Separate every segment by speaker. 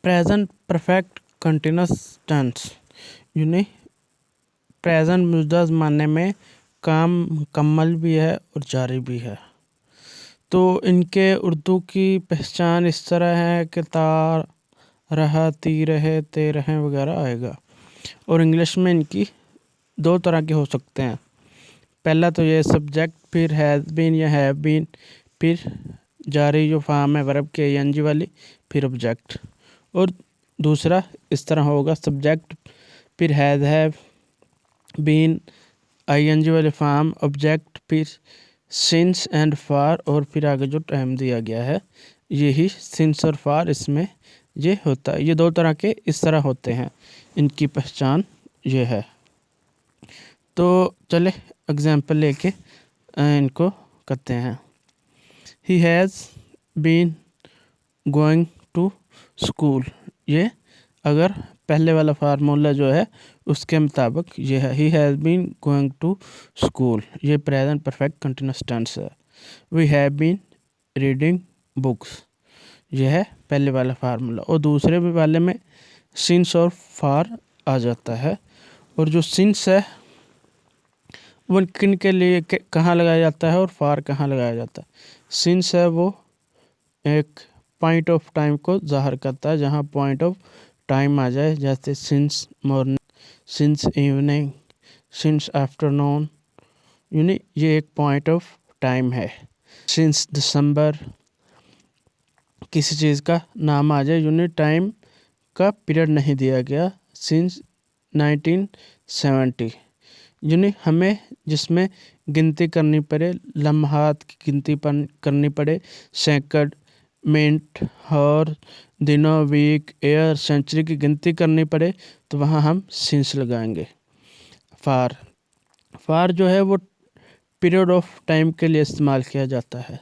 Speaker 1: Present perfect continuous tense यानी present मौजूदा ज़माने में काम मुकम्मल भी है और जारी भी है। तो इनके उर्दू की पहचान इस तरह है कि तार रहा, ती रहे, ते रहे वगैरह आएगा। और इंग्लिश में इनकी दो तरह के हो सकते हैं। पहला तो ये सब्जेक्ट, फिर हैज़ बीन या हैव बीन, फिर जारी जो फार्म है वर्ब के एनजी वाली, फिर ऑब्जेक्ट। और दूसरा इस तरह होगा सब्जेक्ट, फिर हैव बीन, आईएनजी वाले फार्म, ऑब्जेक्ट, फिर सिंस एंड फार, और फिर आगे जो टाइम दिया गया है यही सिंस और फार इसमें ये होता है। ये दो तरह के इस तरह होते हैं, इनकी पहचान ये है। तो चले एग्जाम्पल लेके इनको करते हैं। He has been going to school, ये अगर पहले वाला फार्मूला जो है उसके मुताबिक ये है। He has been going to school, ये प्रेजेंट परफेक्ट कंटिन्यूअस टेंस है। We have been reading books, ये है पहले वाला फार्मूला। और दूसरे वाले में सिंस और फार आ जाता है। और जो सिंस है वो किन के लिए कहाँ लगाया जाता है और फार कहाँ लगाया जाता है। सिंस है वो एक पॉइंट ऑफ टाइम को ज़ाहिर करता है, जहाँ पॉइंट ऑफ टाइम आ जाए, जैसे since morning, since evening, since afternoon, यानी ये एक पॉइंट ऑफ टाइम है। सिंस दिसंबर, किसी चीज़ का नाम आ जाए, यानी टाइम का पीरियड नहीं दिया गया। सिंस 1970, यानी हमें जिसमें गिनती करनी पड़े, लम्हात की गिनती करनी पड़े, सेकंड, मिनट, और दिनों, वीक, ईयर, सेंचुरी की गिनती करनी पड़े, तो वहाँ हम सिंस लगाएंगे। फार जो है वो पीरियड ऑफ टाइम के लिए इस्तेमाल किया जाता है,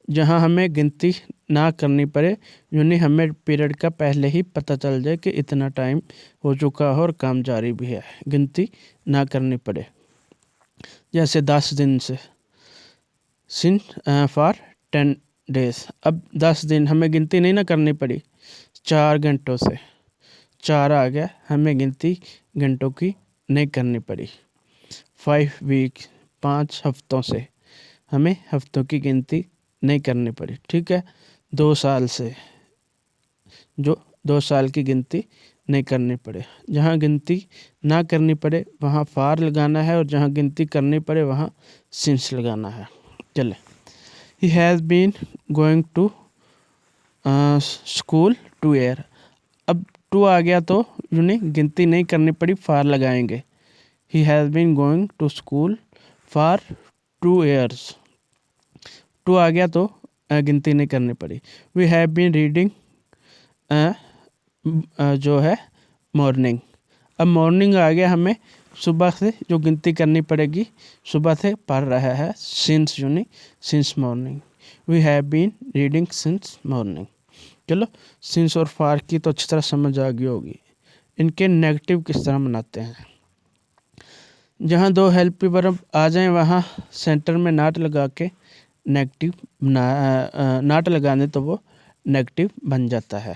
Speaker 1: जहाँ हमें गिनती ना करनी पड़े, यानी हमें पीरियड का पहले ही पता चल जाए कि इतना टाइम हो चुका है और काम जारी भी है, गिनती ना करनी पड़े। जैसे 10 दिन से, सिंस फॉर 10 डेज, अब 10 दिन हमें गिनती नहीं ना करनी पड़ी। 4 घंटों से 4 आ गया, हमें गिनती घंटों की नहीं करनी पड़ी। 5 वीक, 5 हफ्तों से हमें हफ्तों की गिनती नहीं करनी पड़ी। ठीक है। 2 साल से, जो 2 साल की गिनती नहीं करनी पड़े। जहाँ गिनती ना करनी पड़े वहाँ फार लगाना है, और जहाँ गिनती करनी पड़े वहाँ सिंस लगाना है। चले, he has been going to school 2 year, अब 2 आ गया तो यानी गिनती नहीं करनी पड़ी, फार लगाएंगे। He has been going to school for 2 years, 2 आ गया तो गिनती नहीं करनी पड़ी। वी हैव बीन रीडिंग जो है मॉर्निंग, अब मॉर्निंग आ गया, हमें सुबह से जो गिनती करनी पड़ेगी, सुबह से पढ़ रहा है, सिंस यानी since morning. We have been reading since morning. चलो, सिंस और फार की तो अच्छी तरह समझ आ गई होगी। इनके नेगेटिव किस तरह बनाते हैं। जहाँ 2 हेल्पी वर्ब आ जाएं वहाँ सेंटर में नाट लगा के नेगेटिव नाट लगाने तो वो नेगेटिव बन जाता है।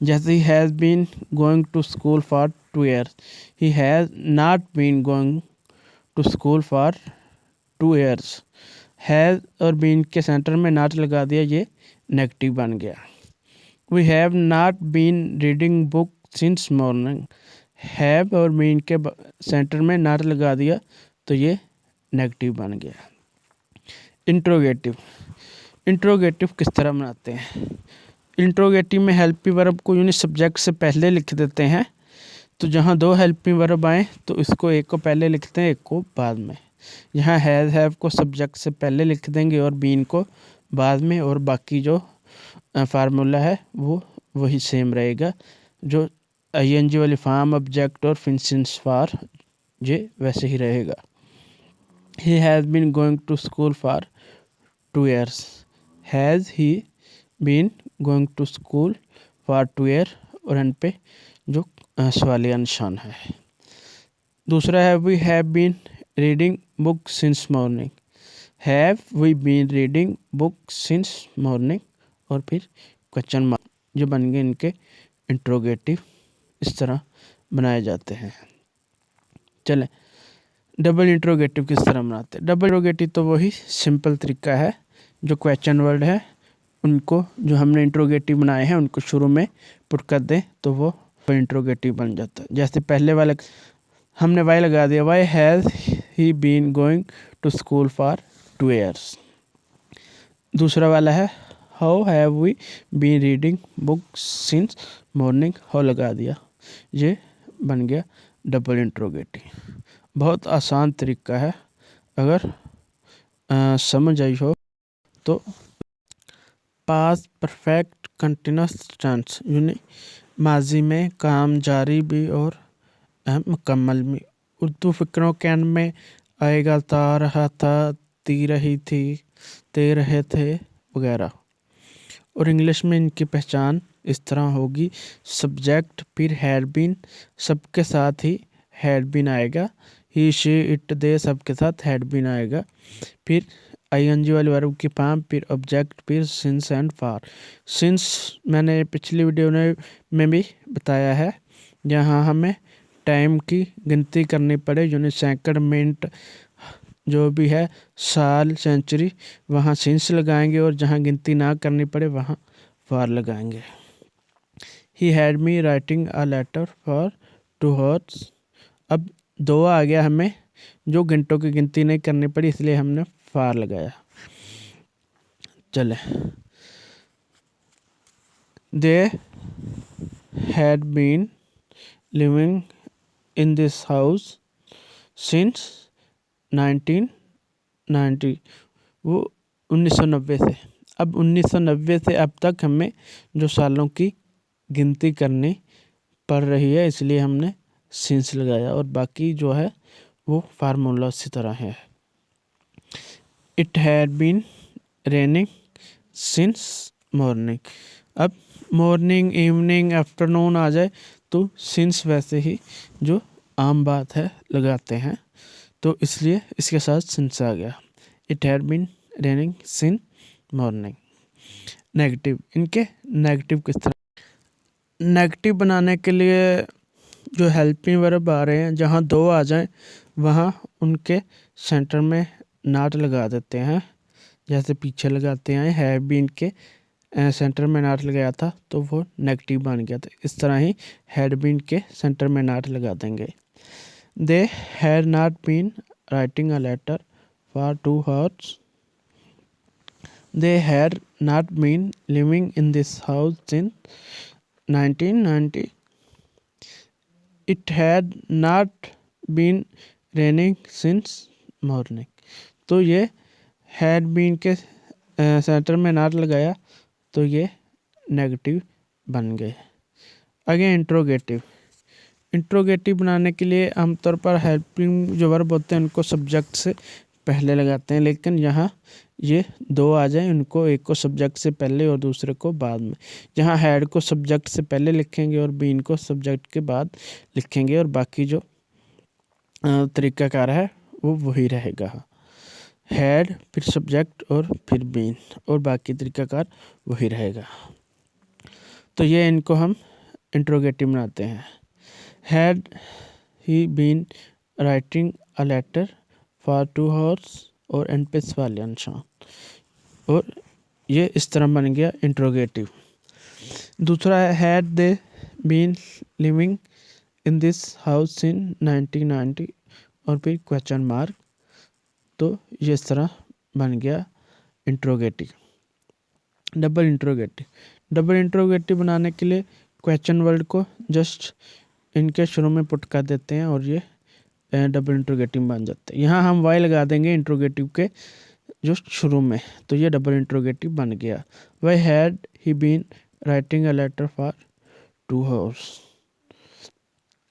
Speaker 1: जैसे he has been going to school for 2 years, he has not been going to school for 2 years. Has और बीन के सेंटर में नाट लगा दिया, ये नेगेटिव बन गया। We have not been reading book since morning, have और been के सेंटर में नॉट लगा दिया तो ये नेगेटिव बन गया। इंट्रोगेटिव, इंट्रोगेटिव किस तरह बनाते हैं। इंट्रोगेटिव में हेल्पी वर्ब को यूनी सब्जेक्ट से पहले लिख देते हैं। तो जहाँ 2 हेल्पी वर्ब आए तो इसको एक को पहले लिखते हैं, एक को बाद में। यहाँ हैज़ हैव को सब्जेक्ट से पहले लिख देंगे और बीन को बाद में, और बाकी जो फार्मूला है वो वही सेम रहेगा, जो आईएनजी वाली फार्म, ऑब्जेक्ट और फिर सिंस फार, ये वैसे ही रहेगा। He has been going to school for 2 years, has he been going to school for 2 year, और एंड पे जो सवालिया निशान है। दूसरा है we have been reading book since morning, have we been reading book since morning, और फिर क्वेश्चन मार्क। ये बन गए इनके इंट्रोगेटिव। इस तरह बनाए जाते हैं। चलें, डबल इंट्रोगेटिव किस तरह बनाते हैं। डबल इंट्रोगेटिव तो वही सिंपल तरीका है, जो क्वेश्चन वर्ड है उनको जो हमने इंट्रोगेटिव बनाए हैं उनको शुरू में पुट कर दें तो वो इंट्रोगेटिव बन जाता है। जैसे पहले वाले हमने वाई लगा दिया, why has he been going to school for 2 years। दूसरा वाला है, how have we been reading books since morning, how लगा दिया, ये बन गया डबल इंट्रोगेटिव। बहुत आसान तरीका है, अगर समझ आई हो तो। पास्ट परफेक्ट कंटिन्यूस टेंस यानी माजी में काम जारी भी और मुकम्मल भी। उर्दू फ़िक्रों के अंत में आएगा ता रहा था, ती रही थी, ते रहे थे वगैरह। और इंग्लिश में इनकी पहचान इस तरह होगी, सब्जेक्ट फिर हैड बीन, सबके साथ ही हैड बीन आएगा, ही शी इट दे सबके साथ हैड बीन आएगा, फिर आईएनजी वाले वर्ब की फॉर्म, फिर ऑब्जेक्ट, फिर सिंस एंड फॉर। सिंस मैंने पिछली वीडियो में भी बताया है, जहाँ हमें टाइम की गिनती करनी पड़े यानी सेकंड मिनट जो भी है, साल, सेंचुरी, वहाँ सिंस लगाएंगे और जहाँ गिनती ना करनी पड़े वहाँ फॉर लगाएंगे। He had me writing a letter for 2 hours। अब 2 आ गया, हमें जो घंटों की गिनती नहीं करनी पड़ी इसलिए हमने फॉर लगाया। चले, they had been living in this house since 1990, वो 1990 से। अब 1990 से अब तक हमें जो सालों की गिनती करनी पड़ रही है इसलिए हमने सिंस लगाया, और बाकी जो है वो फार्मूला उसी तरह है। It had been raining since morning. अब मॉर्निंग, इवनिंग, आफ्टरनून आ जाए तो सिंस वैसे ही जो आम बात है लगाते हैं, तो इसलिए इसके साथ सिंस आ गया। It had been raining since morning. Negative, इनके नेगेटिव किस तरह। नेगेटिव बनाने के लिए जो हेल्पिंग वर्ब आ रहे हैं, जहाँ 2 आ जाएं वहाँ उनके सेंटर में नॉट लगा देते हैं, जैसे पीछे लगाते हैं। हैव बीन के सेंटर में नॉट लगाया था तो वो नेगेटिव बन गया था। इस तरह ही हैड बीन के सेंटर में नॉट लगा देंगे। They had not been writing a letter for 2 hours। They had not been living in this house since 1990। It had not been raining since morning. तो ये हैड बीन के centre में not लगाया तो ये नेगेटिव बन गए। आगे इंट्रोगेटिव। इंट्रोगेटिव बनाने के लिए आमतौर पर हेल्पिंग जो वर्ब होते हैं उनको सब्जेक्ट से पहले लगाते हैं, लेकिन यहाँ ये 2 आ जाए उनको एक को सब्जेक्ट से पहले और दूसरे को बाद में। जहाँ हैड को सब्जेक्ट से पहले लिखेंगे और बीन को सब्जेक्ट के बाद लिखेंगे, और बाकी जो तरीकाकार है वो वही रहेगा। हैड फिर सब्जेक्ट और फिर बीन, और बाकी तरीकाकार वही रहेगा। तो ये इनको हम इंट्रोगेटिव बनाते हैं। Had he been writing a letter for 2 hours, और एंड पे सवालिया निशान, और ये इस तरह बन गया इंट्रोगेटिव। दूसरा है had they been living in this house in 1990, और फिर क्वेश्चन मार्क, तो ये इस तरह बन गया interrogative. Double interrogative. Double interrogative बनाने के लिए क्वेश्चन वर्ड को जस्ट इनके शुरू में पुट कर देते हैं और ये डबल इंट्रोगेटिव बन जाते हैं। यहाँ हम वाई लगा देंगे इंट्रोगेटिव के जो शुरू में, तो ये डबल इंट्रोगेटिव बन गया। Why had he been writing a letter for 2 hours।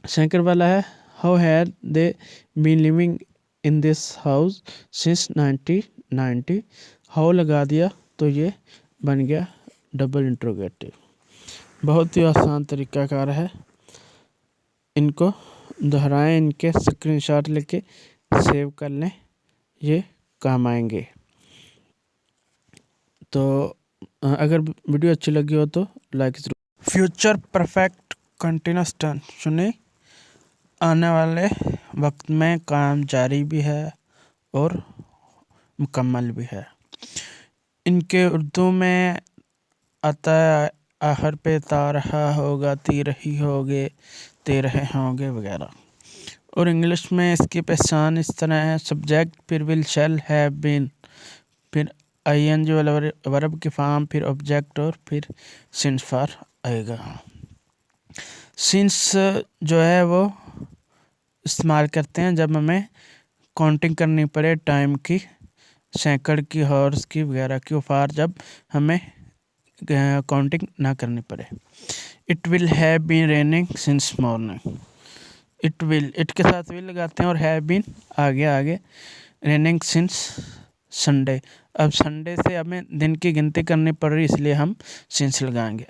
Speaker 1: Second वाला है how had they been living in this house since 1990। How लगा दिया तो ये बन गया डबल इंट्रोगेटिव। बहुत ही आसान तरीकाकार है, इनको दोहराएं, इनके स्क्रीनशॉट लेके सेव कर लें, ये काम आएंगे। तो अगर वीडियो अच्छी लगी हो तो लाइक ज़रूर। फ्यूचर परफेक्ट कंटिन्यूस टेंस सुनिए, आने वाले वक्त में काम जारी भी है और मुकम्मल भी है। इनके उर्दू में आता है आखिर पे ता रहा होगा, ती रही होगे, ते रहे होंगे वगैरह। और इंग्लिश में इसकी पहचान इस तरह है, सब्जेक्ट फिर विल शैल हैव बीन, फिर आईएनजी वाला वर्ब की फॉर्म, फिर ऑब्जेक्ट और फिर सिंस फॉर आएगा। सिंस जो है वो इस्तेमाल करते हैं जब हमें काउंटिंग करनी पड़े टाइम की, सेकंड की, हॉर्स की वगैरह की। फॉर जब हमें काउंटिंग ना करनी पड़े। It will have been raining since morning. It will, it के साथ विल लगाते हैं और हैव बीन आगे रेनिंग सिंस संडे। अब संडे से हमें दिन की गिनती करनी पड़ रही, इसलिए हम सिंस लगाएंगे।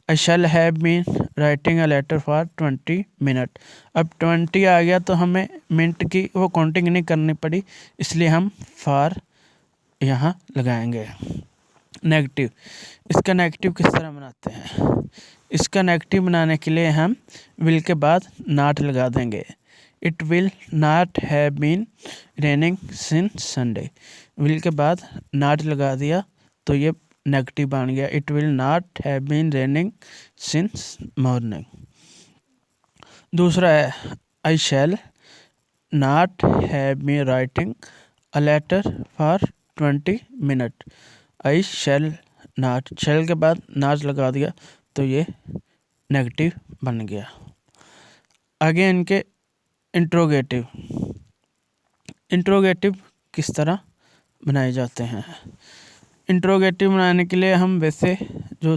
Speaker 1: I shall have been writing a letter for 20 minute. अब 20 आ गया तो हमें मिनट की वो काउंटिंग नहीं करनी पड़ी, इसलिए हम फॉर यहाँ लगाएंगे। नेगेटिव, इसका नेगेटिव किस तरह बनाते हैं? इसका नेगेटिव बनाने के लिए हम विल के बाद नॉट लगा देंगे। It will not have been raining since Sunday. Will के बाद नॉट लगा दिया तो ये नेगेटिव बन गया। It will not have been raining since morning. दूसरा है I shall not have been writing a letter for 20 minute. I shall not, shall के बाद नॉट लगा दिया तो ये नेगेटिव बन गया। आगे इनके इंट्रोगेटिव। इंट्रोगेटिव किस तरह बनाए जाते हैं? इंट्रोगेटिव बनाने के लिए हम वैसे जो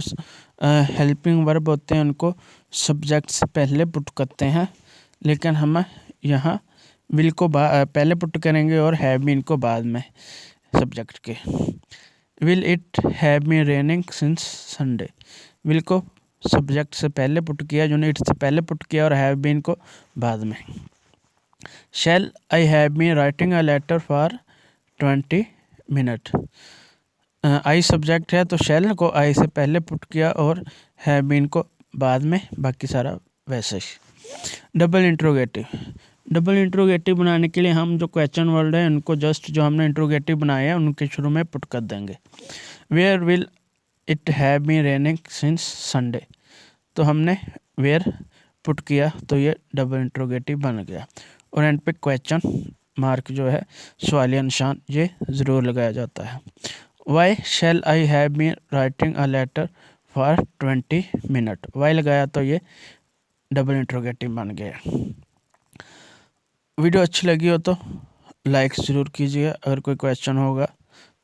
Speaker 1: हेल्पिंग वर्ब होते हैं उनको सब्जेक्ट से पहले पुट करते हैं, लेकिन हम यहाँ विल को पहले पुट करेंगे और हैव बीन को बाद में सब्जेक्ट के। Will it have been raining since Sunday. Will को सब्जेक्ट से पहले पुट किया, जो ने इट से पहले पुट किया, और हैव बीन को बाद में। Shall I have been writing a letter for 20 minute. I subject है तो शैल को आई से पहले पुट किया और हैव बीन को बाद में, बाकी सारा वैसे ही। Double interrogative. डबल इंट्रोगेटिव बनाने के लिए हम जो क्वेश्चन वर्ड है उनको जस्ट जो हमने इंट्रोगेटिव बनाया है उनके शुरू में पुट कर देंगे। Where will it have been raining since Sunday, तो हमने वेयर पुट किया तो ये डबल इंट्रोगेटिव बन गया। और एंड पे क्वेश्चन मार्क जो है सवालिया निशान, ये ज़रूर लगाया जाता है। Why shall I have been writing a letter for 20 minute. Why लगाया तो ये डबल इंट्रोगेटिव बन गया। वीडियो अच्छी लगी हो तो लाइक ज़रूर कीजिएगा। अगर कोई क्वेश्चन होगा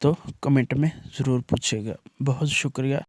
Speaker 1: तो कमेंट में ज़रूर पूछिएगा। बहुत शुक्रिया।